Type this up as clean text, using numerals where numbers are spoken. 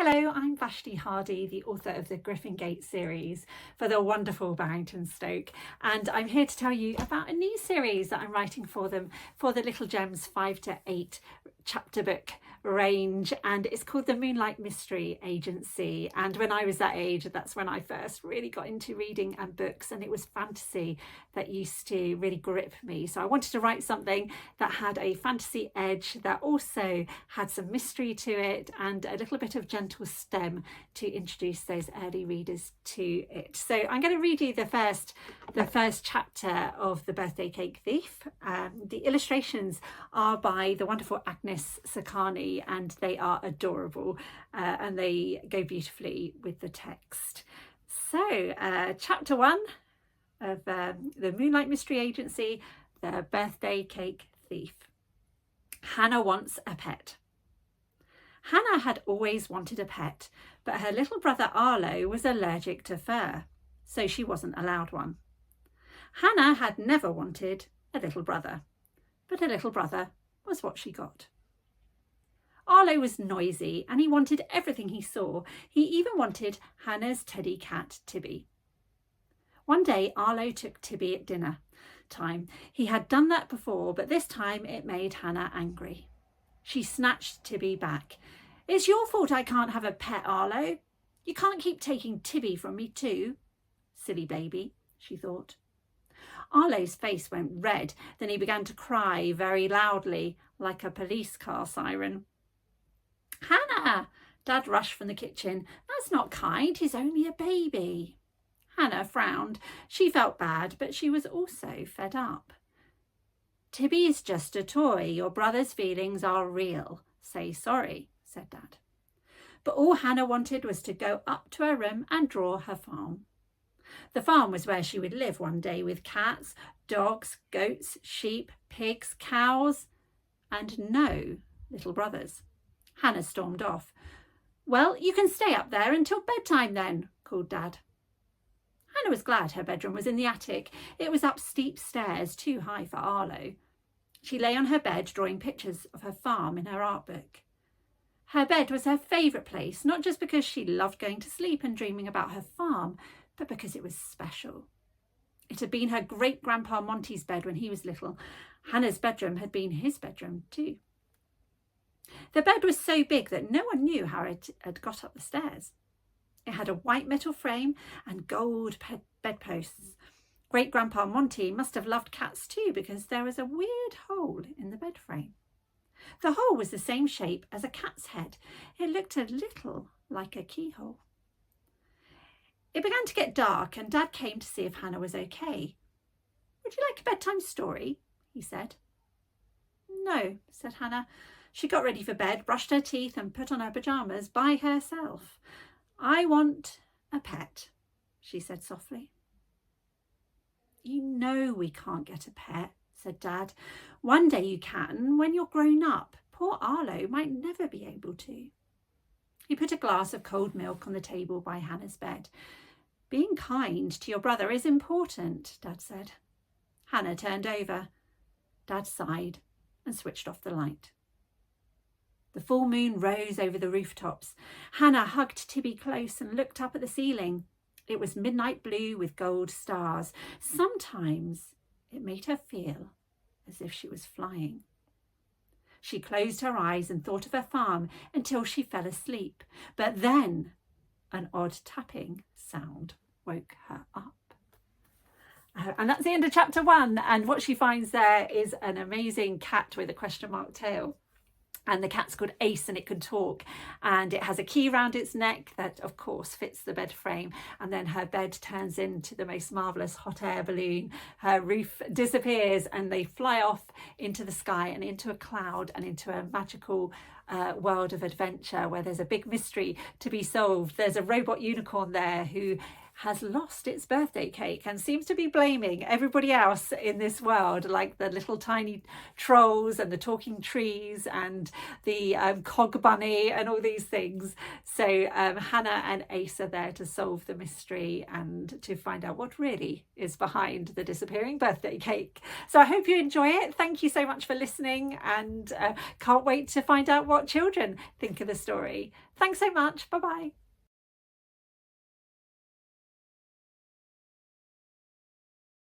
Hello, I'm Vashti Hardy, the author of the Griffin Gate series for the wonderful Barrington Stoke, and I'm here to tell you about a new series that I'm writing for them for the Little Gems 5 to 8 chapter book range, and it's called the Moonlight Mystery Agency. And when I was that age, that's when I first really got into reading and books, and it was fantasy that used to really grip me. So I wanted to write something that had a fantasy edge, that also had some mystery to it and a little bit of gentle stem to introduce those early readers to it. So I'm going to read you the first chapter of The Birthday Cake Thief. The illustrations are by the wonderful Agnes Sakani, and they are adorable and they go beautifully with the text. So chapter 1 of the Moonlight Mystery Agency, The Birthday Cake Thief. Hannah wants a pet. Hannah had always wanted a pet, but her little brother Arlo was allergic to fur, so she wasn't allowed one. Hannah had never wanted a little brother, but a little brother was what she got. Arlo was noisy and he wanted everything he saw. He even wanted Hannah's teddy cat, Tibby. One day, Arlo took Tibby at dinner time. He had done that before, but this time it made Hannah angry. She snatched Tibby back. "It's your fault I can't have a pet, Arlo. You can't keep taking Tibby from me too." "Silly baby," she thought. Arlo's face went red. Then he began to cry very loudly, like a police car siren. "Hannah!" Dad rushed from the kitchen. "That's not kind. He's only a baby." Hannah frowned. She felt bad, but she was also fed up. "Tibby's just a toy. Your brother's feelings are real. Say sorry," said Dad. But all Hannah wanted was to go up to her room and draw her farm. The farm was where she would live one day, with cats, dogs, goats, sheep, pigs, cows, and no little brothers. Hannah stormed off. "Well, you can stay up there until bedtime then," called Dad. Hannah was glad her bedroom was in the attic. It was up steep stairs, too high for Arlo. She lay on her bed drawing pictures of her farm in her art book. Her bed was her favourite place, not just because she loved going to sleep and dreaming about her farm, but because it was special. It had been her great-grandpa Monty's bed when he was little. Hannah's bedroom had been his bedroom too. The bed was so big that no one knew how it had got up the stairs. It had a white metal frame and gold bedposts. Great-grandpa Monty must have loved cats too, because there was a weird hole in the bed frame. The hole was the same shape as a cat's head. It looked a little like a keyhole. It began to get dark and Dad came to see if Hannah was okay. "Would you like a bedtime story?" he said. "No," said Hannah. She got ready for bed, brushed her teeth and put on her pyjamas by herself. "I want a pet," she said softly. "You know we can't get a pet," said Dad. "One day you can, when you're grown up. Poor Arlo might never be able to." He put a glass of cold milk on the table by Hannah's bed. "Being kind to your brother is important," Dad said. Hannah turned over. Dad sighed and switched off the light. The full moon rose over the rooftops. Hannah hugged Tibby close and looked up at the ceiling. It was midnight blue with gold stars. Sometimes it made her feel as if she was flying. She closed her eyes and thought of her farm until she fell asleep. But then an odd tapping sound woke her up. And that's the end of chapter 1. And what she finds there is an amazing cat with a question mark tail. And the cat's called Ace and it can talk, and it has a key round its neck that of course fits the bed frame, and then her bed turns into the most marvellous hot air balloon. Her roof disappears and they fly off into the sky and into a cloud and into a magical world of adventure where there's a big mystery to be solved. There's a robot unicorn there who has lost its birthday cake and seems to be blaming everybody else in this world, like the little tiny trolls and the talking trees and the cog bunny and all these things. So Hannah and Ace are there to solve the mystery and to find out what really is behind the disappearing birthday cake. So I hope you enjoy it. Thank you so much for listening, and can't wait to find out what children think of the story. Thanks so much. Bye bye.